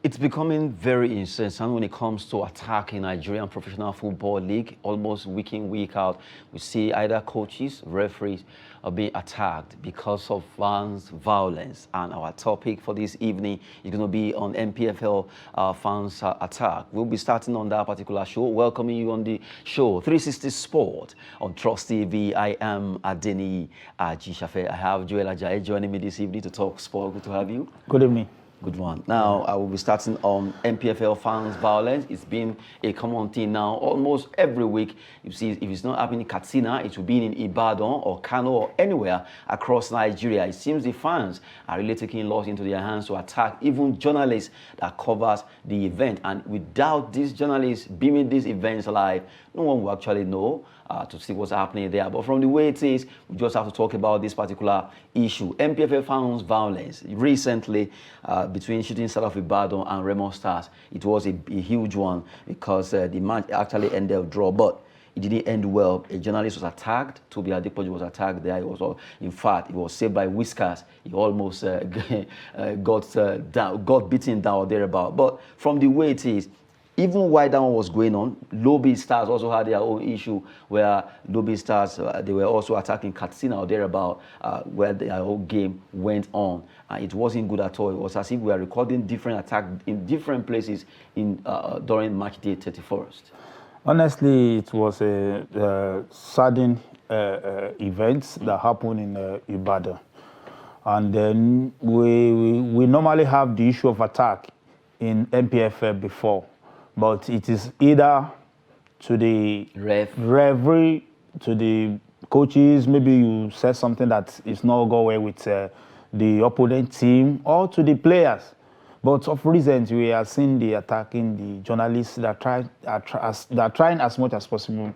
It's becoming very incessant when it comes to attacking Nigerian Professional Football League. Almost week in, week out, we see either coaches, referees are being attacked because of fans' violence. And our topic for this evening is going to be on MPFL fans' attack. We'll be starting on that particular show. Welcoming you on the show, 360 Sport on Trust TV. I am Adeni Ajishafe. I have Joel Ajayi joining me this evening to talk sport. Good to have you. Good evening. Good one. Now, I will be starting on MPFL fans' violence. It's been a common thing now. Almost every week, you see, if it's not happening in Katsina, it will be in Ibadan or Kano or anywhere across Nigeria. It seems the fans are really taking laws into their hands to attack even journalists that covers the event. And without these journalists beaming these events live, no one will actually know to see what's happening there. But from the way it is, we just have to talk about this particular issue. MPFL fans' violence. Recently, between Shooting Stars of Ibadan and Remo Stars, it was a huge one because the match actually ended a draw, but it didn't end well. A journalist was attacked. Toby Adepoju was attacked there. In fact, he was saved by Whiskers. He almost got beaten down or thereabout. But from the way it is, even while that one was going on, Lobby Stars also had their own issue where Lobby Stars, they were also attacking Katsina or thereabout, where their whole game went on. It wasn't good at all. It was as if we were recording different attacks in different places during match day 31st. Honestly, it was a sudden event that happened in Ibadan. And then we normally have the issue of attack in MPFL before. But it is either to the referee, to the coaches, maybe you said something that is not going well with the opponent team, or to the players. But of reasons, we are seeing the attacking the journalists that are trying as much as possible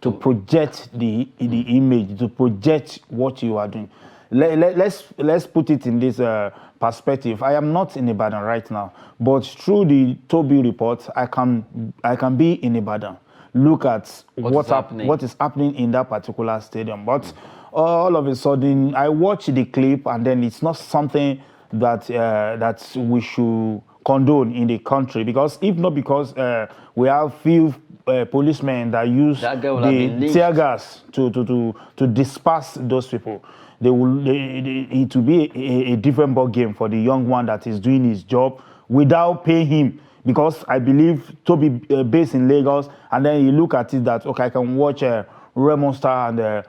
to project the image, to project what you are doing. Let's put it in this perspective. I am not in Ibadan right now, but through the Toby report, I can be in Ibadan, look at what is happening in that particular stadium. But all of a sudden, I watch the clip, and then it's not something that we should condone in the country, because if not because we have few policemen that use the tear gas to disperse those people. It will be a different ball game for the young one that is doing his job without paying him. Because I believe Toby based in Lagos, and then you look at it that, okay, I can watch Remo Star and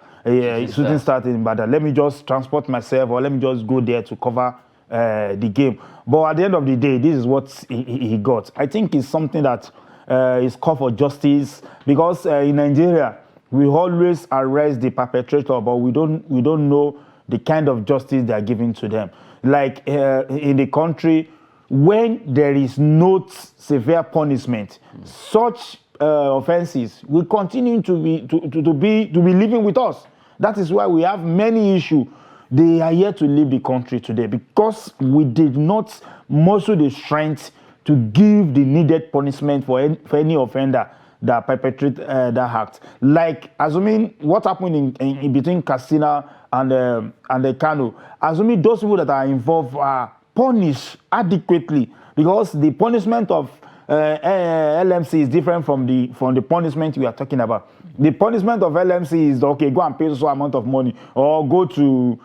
Shooting Stars in Ibadan. Let me just transport myself, or let me just go there to cover the game. But at the end of the day, this is what he got. I think it's something that is called for justice, because in Nigeria, we always arrest the perpetrator, but we don't know the kind of justice they are giving to them. Like in the country, when there is no severe punishment, such offenses will continue to be living with us. That is why we have many issues. They are here to leave the country today because we did not muster the strength to give the needed punishment for any offender that perpetrate that act. Like, assuming what happened in between Katsina and the Kano, assuming those people that are involved are punished adequately, because the punishment of LMC is different from the punishment we are talking about. The punishment of LMC is, okay, go and pay so amount of money, or go to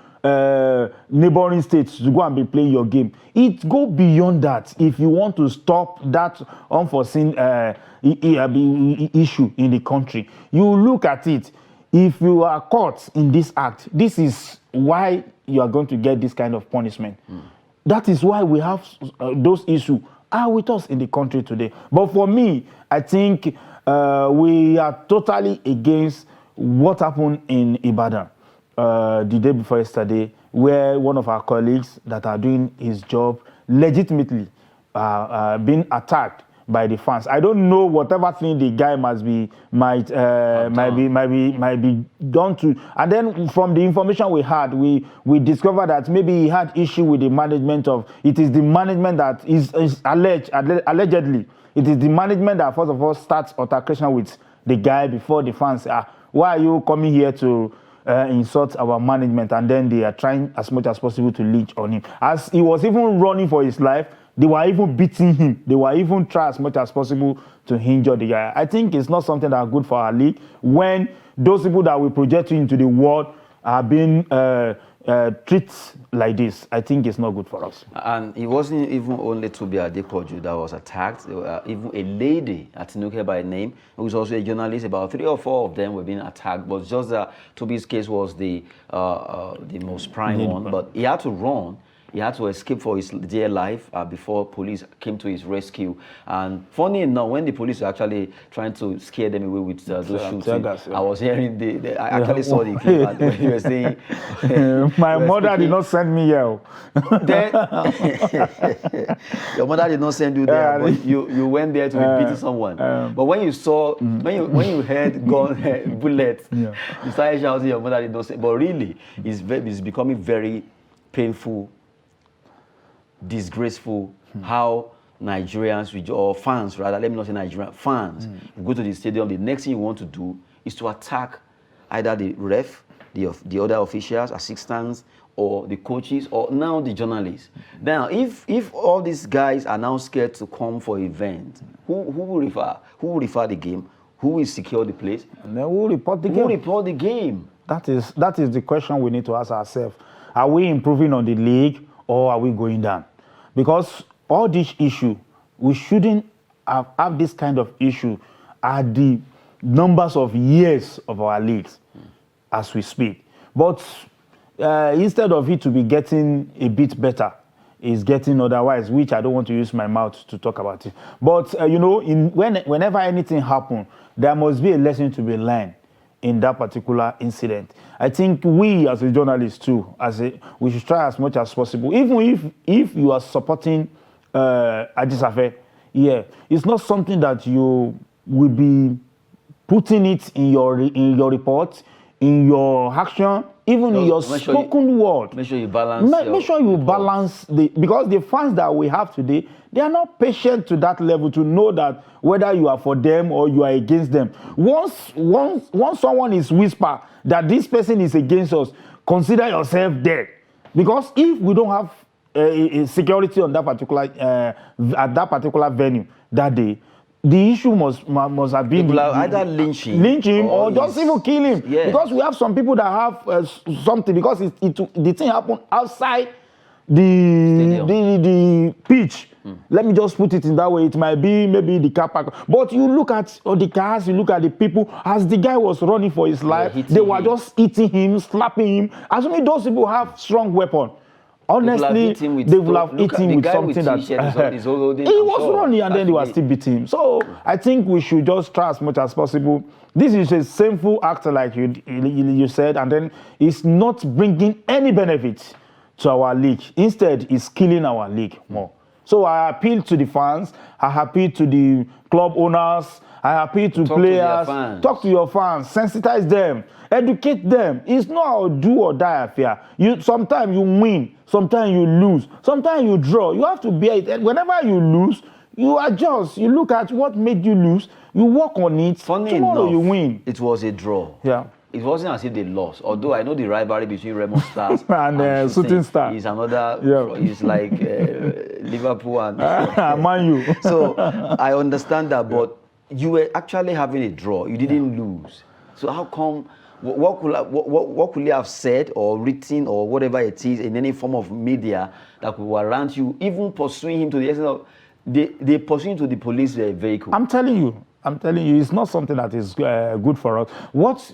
neighboring states to go and be playing your game. It go beyond that. If you want to stop that unforeseen issue in the country, you look at it. If you are caught in this act, this is why you are going to get this kind of punishment. That is why we have those issues are with us in the country today. But for me, I think we are totally against what happened in Ibadan the day before yesterday, where one of our colleagues that are doing his job legitimately being attacked by the fans. I don't know whatever thing the guy might be done to. And then from the information we had, we discovered that maybe he had issue with the management of. It is the management that is allegedly. It is the management that first of all starts altercation with the guy before the fans. Why are you coming here to insult our management? And then they are trying as much as possible to leech on him. As he was even running for his life, They were even beating him. They were even trying as much as possible to injure the guy. I think it's not something that's good for our league when those people that we project into the world are being treated like this. I think it's not good for us. And it wasn't even only Tobi Adepoju that was attacked. There were even a lady at Tinuke by name, who was also a journalist. About 3 or 4 of them were being attacked. But just that Tobi's case was the most prime one. But he had to run. He had to escape for his dear life before police came to his rescue. And funny enough, when the police were actually trying to scare them away with those shooting, I was hearing I actually saw the clip and when you were saying... My mother did not send me here. Your mother did not send you there, but you went there to be beating someone. But when you saw, when you heard gun bullets, you started shouting, your mother did not send. But really, it's becoming very painful, disgraceful how Nigerians, or fans rather, let me not say Nigerian, fans, go to the stadium, the next thing you want to do is to attack either the ref, the other officials, assistants, or the coaches, or now the journalists. Now, if all these guys are now scared to come for events, who will refer the game? Who will secure the place? And then who will report the game? Who will report the game? That is the question we need to ask ourselves. Are we improving on the league, or are we going down? Because all this issue, we shouldn't have this kind of issue at the numbers of years of our leagues as we speak. But instead of it to be getting a bit better, it's getting otherwise, which I don't want to use my mouth to talk about it. But, whenever anything happens, there must be a lesson to be learned in that particular incident. I think we as a journalist too, we should try as much as possible. Even if you are supporting Ajisafe, it's not something that you will be putting it in your report, in your action, even in your spoken word. Make sure you balance. Make sure you balance because the fans that we have today, they are not patient to that level to know that whether you are for them or you are against them. Once someone is whisper that this person is against us, consider yourself dead. Because if we don't have a security on that particular at that particular venue that day, the issue must have been either lynch him or just even kill him. Yeah. Because we have some people that have something, because the thing happened outside the pitch. Let me just put it in that way. It might be maybe the car park. But you look at the cars, you look at the people. As the guy was running for his life, they were just hitting him, slapping him. Assuming those people have strong weapon. Honestly, they will have hit him with something that he was running and then they were still beating him. So I think we should just try as much as possible. This is a sinful act, like you said, and then it's not bringing any benefit to our league. Instead, it's killing our league more. So I appeal to the fans, I appeal to the club owners, I appeal to players. Talk to your fans, sensitize them, educate them. It's not a do or die affair. Sometimes you win, sometimes you lose, sometimes you draw. You have to bear it. And whenever you lose, you adjust. You look at what made you lose, you work on it. Funny Tomorrow enough, you win. It was a draw. Yeah. It wasn't as if they lost, although I know the rivalry between Remo Stars and Shooting Star is another. It's like Liverpool and Man U. So I understand that, but you were actually having a draw. You didn't lose. So how come? What could you have said or written or whatever it is in any form of media that could warrant you even pursuing him to the extent of they pursue him to the police vehicle? I'm telling you, it's not something that is good for us. What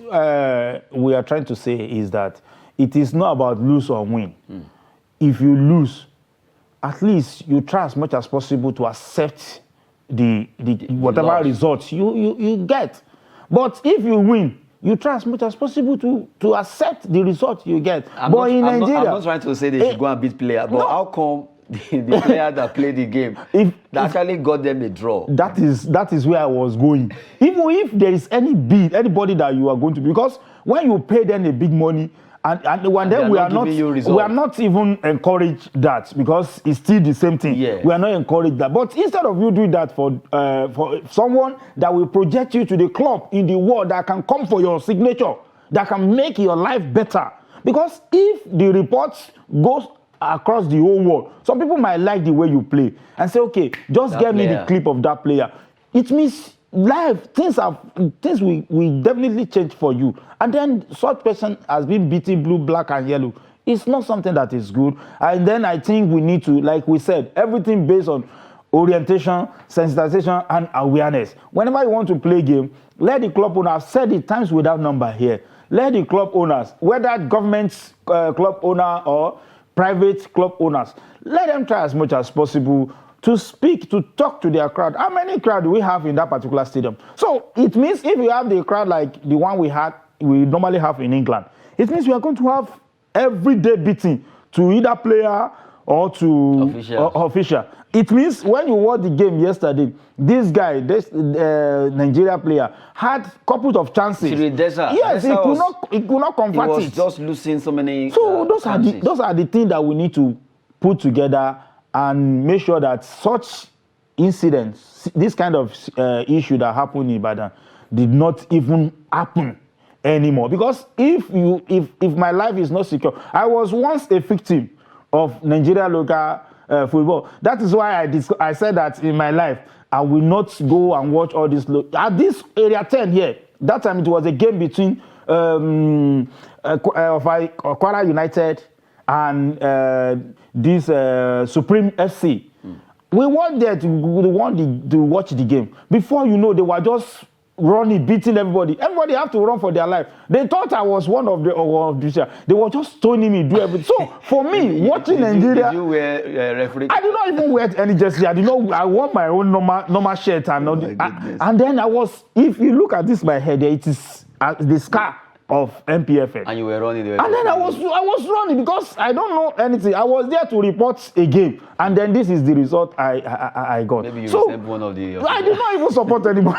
we are trying to say is that it is not about lose or win. If you lose, at least you try as much as possible to accept the whatever results you get. But if you win, you try as much as possible to accept the result you get. I'm not trying to say they should go and beat player, but how come the player that played the game actually got them a draw? That is where I was going. Even if there is anybody that you are going to, because when you pay them a big money, and then we are not even encouraged that, because it's still the same thing. Yeah. We are not encouraged that. But instead of you doing that for someone that will project you to the club in the world that can come for your signature, that can make your life better. Because if the reports goes across the whole world. Some people might like the way you play and say, okay, just get me the clip of that player. It means life, things will definitely change for you. And then such person has been beating blue, black, and yellow. It's not something that is good. And then I think we need to, like we said, everything based on orientation, sensitization, and awareness. Whenever you want to play a game, let the club owner, I've said it times without number here, let the club owners, whether government club owner or private club owners, let them try as much as possible to speak, to talk to their crowd. How many crowd do we have in that particular stadium? So it means if you have the crowd like the one we normally have in England, it means we are going to have everyday beating to either player or to official. It means when you watch the game yesterday, this guy, this Nigeria player, had couple of chances. Yes, he could not convert it. He was just losing so many. So those are the things that we need to put together and make sure that such incidents, this kind of issue that happened in Ibadan, did not even happen anymore. Because if my life is not secure, I was once a victim of Nigeria local football. That is why I said that in my life I will not go and watch all this. At this area 10 here, that time it was a game between Kwara United and this Supreme FC. We went there to watch the game. Before you know, they were just running, beating everybody. Everybody have to run for their life. They thought I was one of the They were just stoning me, do everything. So for me, watching Nigeria, did you wear referee? I did not even wear any jersey. I wore my own normal shirt and all. And then if you look at this, my head, it is the scar of MPFL. And you were running. And then I was running because I don't know anything. I was there to report a game, and then this is the result I got. Maybe you resemble one of the. I did not even support anybody.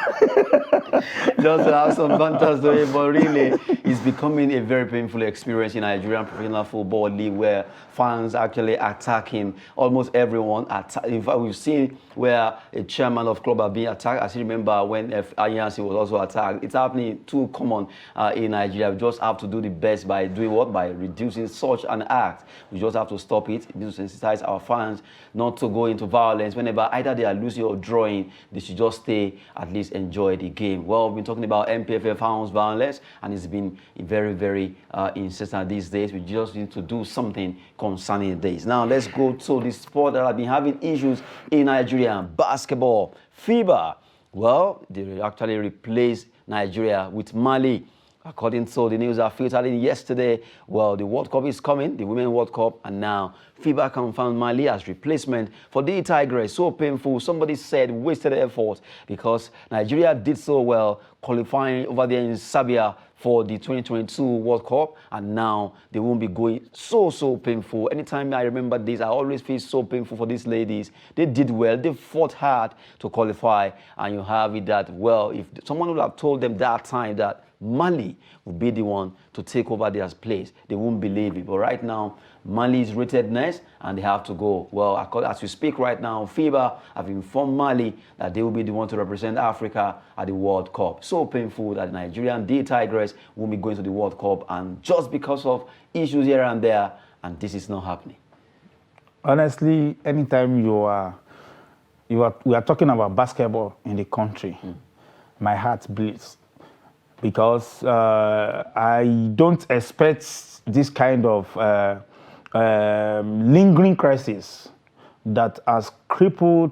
Just to have some banter story, but really, it's becoming a very painful experience in Nigerian Professional Football League where fans actually attacking almost everyone. In fact, we've seen where a chairman of club are being attacked. I still remember when Ayansi was also attacked. It's happening too common in Nigeria. We just have to do the best by doing what? By reducing such an act. We just have to stop it. We need to sensitize our fans not to go into violence. Whenever either they are losing or drawing, they should just stay, at least enjoy the game. Well, we've been talking about MPFL fans violence, and it's been very, very insistent these days. We just need to do something concerning this. Now, let's go to the sport that have been having issues in Nigeria, basketball. FIBA, well, they actually replaced Nigeria with Mali. According to the news that filtered in yesterday, well, the World Cup is coming, the Women's World Cup, and now FIBA confirmed Mali as replacement for the Tigers. So painful. Somebody said wasted effort because Nigeria did so well qualifying over there in Serbia for the 2022 World Cup, and now they won't be going. So painful. Anytime I remember this, I always feel so painful for these ladies. They did well. They fought hard to qualify, and you have it that, well, if someone would have told them that time that Mali would be the one to take over their place, they won't believe it. But right now, Mali is rated next, and they have to go. Well, as we speak right now, FIBA have informed Mali that they will be the one to represent Africa at the World Cup. So painful that Nigerian Tigers won't be going to the World Cup, and just because of issues here and there, and this is not happening. Honestly, anytime we are talking about basketball in the country, my heart bleeds. Because I don't expect this kind of lingering crisis that has crippled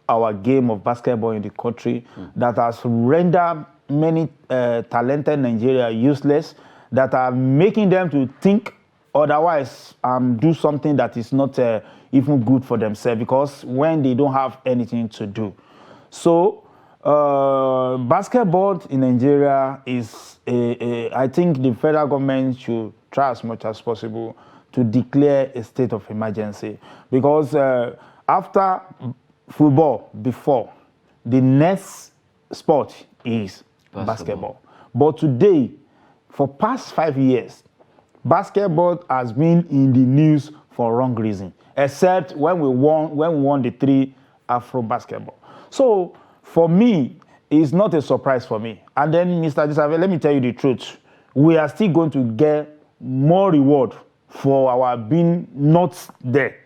our game of basketball in the country, that has rendered many talented Nigeria useless, that are making them to think otherwise and do something that is not even good for themselves, because when they don't have anything to do. So basketball in Nigeria is, I think the federal government should try as much as possible to declare a state of emergency, because after football, before, the next sport is basketball. But today, for past 5 years, basketball has been in the news for wrong reason, except when we won the 3 Afro basketball. So for me, it's not a surprise for me. And then, Mr. Disave, let me tell you the truth. We are still going to get more reward for our being not there,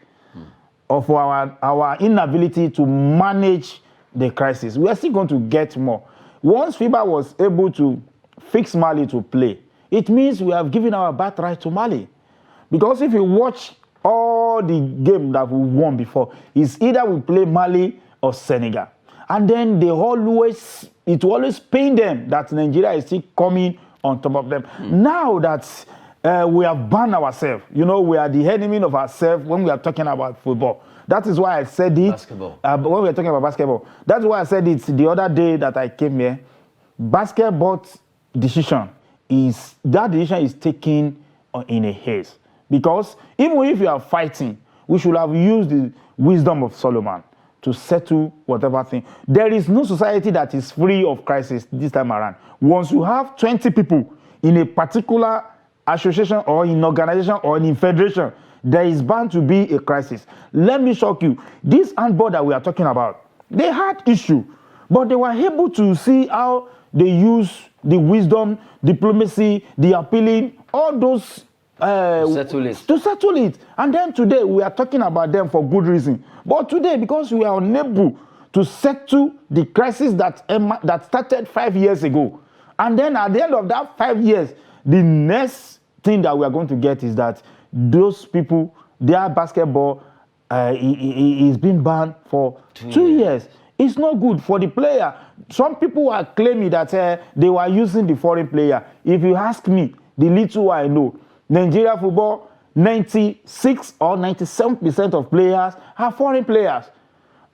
or for our inability to manage the crisis. We are still going to get more. Once FIBA was able to fix Mali to play, it means we have given our birthright to Mali. Because if you watch all the game that we won before, it's either we play Mali or Senegal. And then it always pain them that Nigeria is still coming on top of them. Now that we have banned ourselves, we are the enemy of ourselves when we are talking about football. That is why I said it. Basketball. When we are talking about basketball. That's why I said it the other day that I came here. Basketball decision is taken in a haste. Because even if you are fighting, we should have used the wisdom of Solomon to settle whatever thing. There is no society that is free of crisis this time around. Once you have 20 people in a particular association or in organization or in federation, there is bound to be a crisis. Let me shock you. This handball that we are talking about, they had issue, but they were able to see how they use the wisdom, diplomacy, the appealing, all those to settle it. And then today we are talking about them for good reason. But today, because we are unable to settle the crisis that started 5 years ago, and then at the end of that 5 years, the next thing that we are going to get is that those people, their basketball is being banned for 2 years. It's not good for the player. Some people are claiming that they were using the foreign player. If you ask me, the little I know, Nigeria football, 96 or 97% of players are foreign players.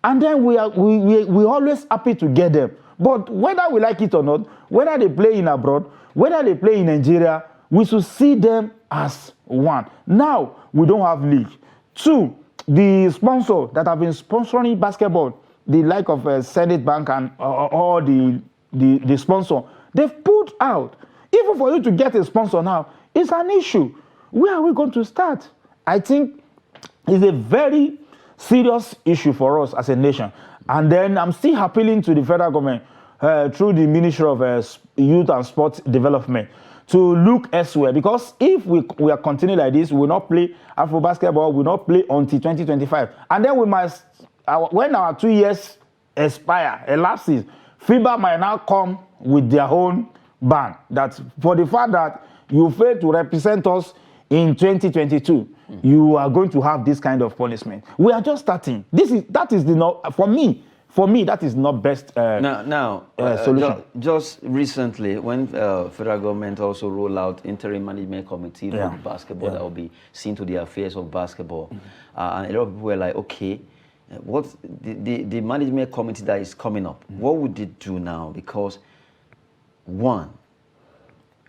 And then we always happy to get them. But whether we like it or not, whether they play in abroad, whether they play in Nigeria, we should see them as one. Now, we don't have league. 2, the sponsor that have been sponsoring basketball, the like of Senate Bank and all the sponsor, they've pulled out. Even for you to get a sponsor now, it's an issue. Where are we going to start? I think it's a very serious issue for us as a nation. And then I'm still appealing to the federal government through the Ministry of Youth and Sports Development to look elsewhere. Because if we are continuing like this, we will not play Afro basketball, we will not play until 2025. And then we must, when our 2 years elapses, FIBA might now come with their own ban. That for the fact that you fail to represent us in 2022, you are going to have this kind of punishment. We are just starting. That is for me, that is not best solution. Just recently, when federal government also rolled out interim management committee for basketball that will be seen to the affairs of basketball, and a lot of people were like, okay, what the management committee that is coming up, what would it do now? Because one,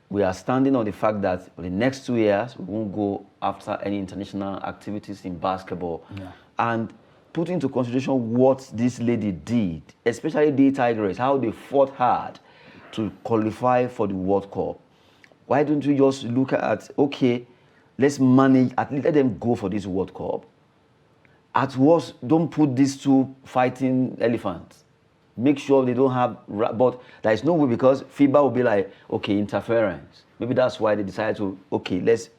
we are standing on the fact that for the next 2 years, we won't go after any international activities in basketball. And put into consideration what this lady did, especially the Tigers, how they fought hard to qualify for the World Cup. Why don't you just look at, okay, let's manage, at least let them go for this World Cup. At worst, don't put these two fighting elephants. Make sure they don't have, but there is no way, because FIBA will be like, okay, interference. Maybe that's why they decided to, okay, let's.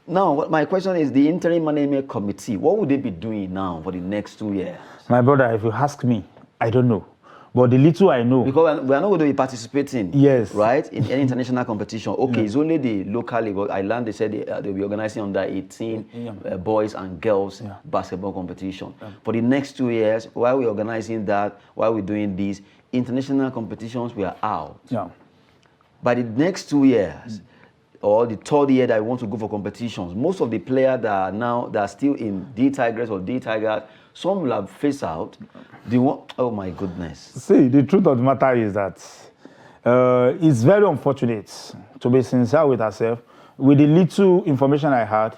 Now, my question is, the interim management committee, what would they be doing now for the next 2 years? My brother, if you ask me, I don't know. But the little I know. Because we are not going to be participating, yes, right, in any international competition. Okay, it's only the local level. I learned they said they'll be organizing under 18 boys and girls basketball competition. For the next 2 years, while we're organizing that, while we're doing these international competitions, we are out. By the next 2 years, or the third year that I want to go for competitions, most of the players that are still in D Tigers or D Tigers, some will have phased out. Oh my goodness. See, the truth of the matter is that it's very unfortunate, to be sincere with ourselves. With the little information I had,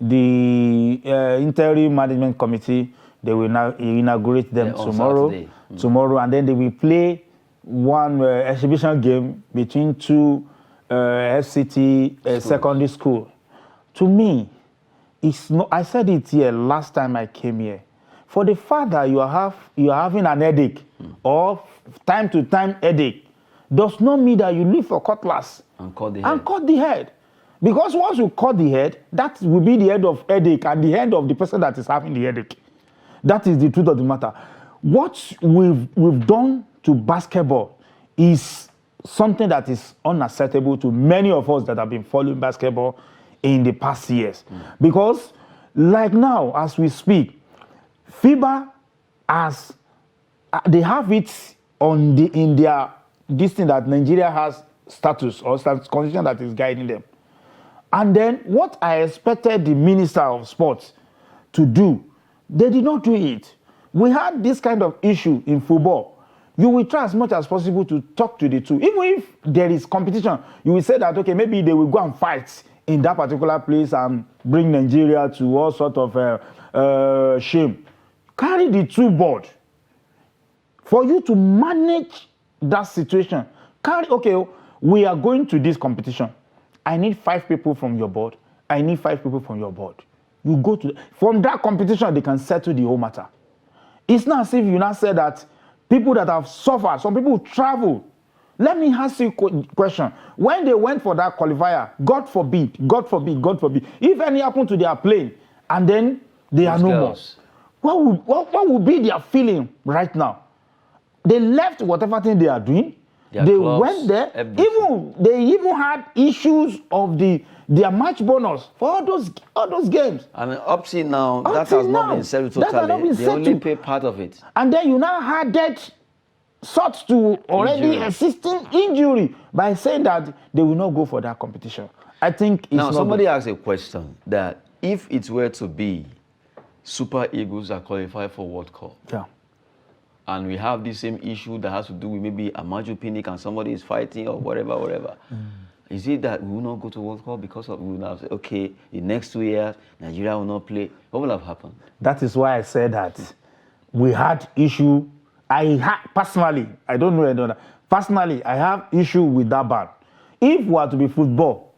the interim management committee, they will now inaugurate them tomorrow, and then they will play one exhibition game between two FCT secondary school. To me, it's not. I said it here last time I came here. For the fact that you are having an headache or time to time headache, does not mean that you leave for cutlass and cut the head. Because once you cut the head, that will be the head of headache and the head of the person that is having the headache. That is the truth of the matter. What we've done to basketball is something that is unacceptable to many of us that have been following basketball in the past years. Because like now, as we speak, FIBA has, they have it on in their this thing that Nigeria has status or constitution that is guiding them. And then what I expected the Minister of Sports to do, they did not do it. We had this kind of issue in football. You will try as much as possible to talk to the two. Even if there is competition, you will say that, okay, maybe they will go and fight in that particular place and bring Nigeria to all sort of shame. Carry the two board. For you to manage that situation, okay, we are going to this competition. I need 5 people from your board. I need 5 people from your board. You go to, from that competition, they can settle the whole matter. It's not as if you now say that people that have suffered, some people travel. Let me ask you a question. When they went for that qualifier, God forbid, if any happened to their plane and then they are no more, what would be their feeling right now? They left whatever thing they are doing. They went there. They even had issues of their match bonus for all those games. I mean, up till now, that has not been settled totally. They only pay part of it. And then you now added sorts to already existing injury by saying that they will not go for that competition. I think it's now somebody asked a question that if it were to be Super Eagles are qualified for World Cup. Yeah. And we have the same issue that has to do with maybe a Amaju Pinnick and somebody is fighting or whatever. Is it that we will not go to World Cup because of, we will have said, okay, the next 2 years, Nigeria will not play? What will have happened? That is why I said that we had issue. Personally, I don't know anyone. Personally, I have issue with that ban. If we are to be football,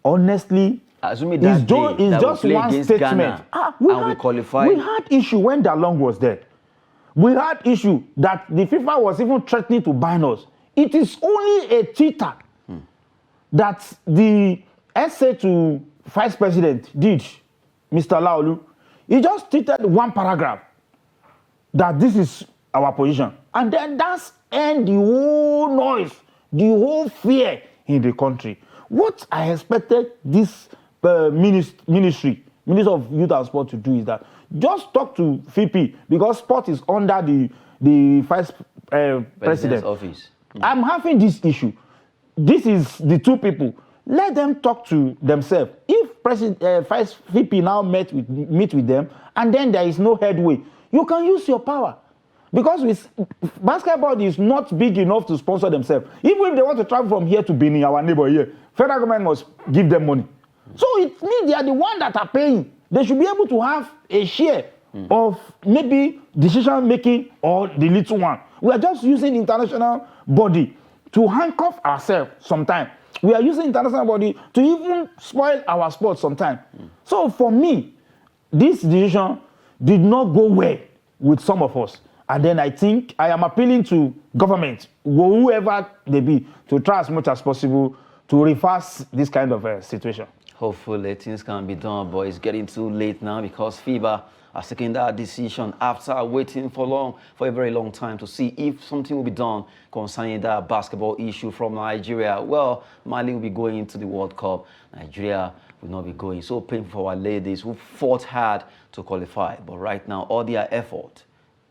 honestly, assuming that it's just one statement. We qualified. We had issue when Dalong was there. We had issue that the FIFA was even threatening to ban us. It is only a Twitter that the essay to Vice President did, Mr. Laolu. He just tweeted one paragraph that this is our position. And then that's end the whole noise, the whole fear in the country. What I expected this Minister of Youth and Sport to do is that just talk to VP because sport is under the Vice President office. I'm having this issue. This is the two people. Let them talk to themselves. If Vice VP now meet with them and then there is no headway, you can use your power. Because basketball is not big enough to sponsor themselves. Even if they want to travel from here to Benin, our neighbor here, federal government must give them money. So it means they are the ones that are paying. They should be able to have a share of maybe decision making or the little one. We are just using international body to handcuff ourselves sometimes. We are using international body to even spoil our sport sometimes. So for me, this decision did not go well with some of us. And then I think I am appealing to government, whoever they be, to try as much as possible to reverse this kind of situation. Hopefully things can be done, but it's getting too late now because FIBA has taken that decision after waiting for a very long time to see if something will be done concerning that basketball issue from Nigeria. Well, Mali will be going into the World Cup. Nigeria will not be going. So painful for our ladies who fought hard to qualify. But right now, all their effort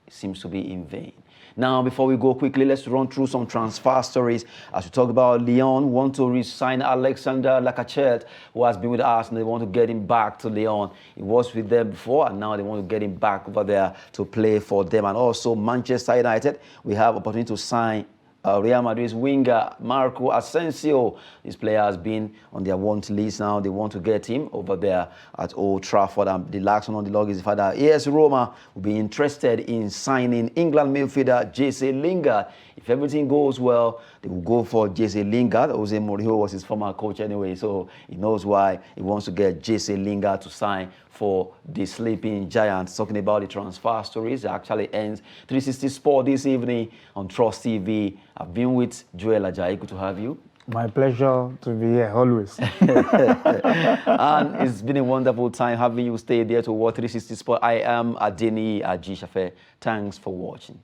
seems to be in vain. Now, before we go quickly, let's run through some transfer stories. As we talk about Lyon, want to re-sign Alexander Lacazette, who has been with us, and they want to get him back to Lyon. He was with them before, and now they want to get him back over there to play for them. And also Manchester United, we have opportunity to sign Real Madrid's winger Marco Asensio. This player has been on their want list now. They want to get him over there at Old Trafford. And the last one on the log is the fact that AS Roma will be interested in signing England midfielder Jesse Lingard. If everything goes well, they will go for Jesse Lingard. Jose Mourinho was his former coach anyway, so he knows why he wants to get Jesse Lingard to sign for the Sleeping Giants. Talking about the transfer stories, it actually ends 360 Sport this evening on Trust TV. I've been with Joel Ajayi. Good to have you. My pleasure to be here always. And it's been a wonderful time having you stay there to watch 360 Sport. I am Adeni Ajishafe. Thanks for watching.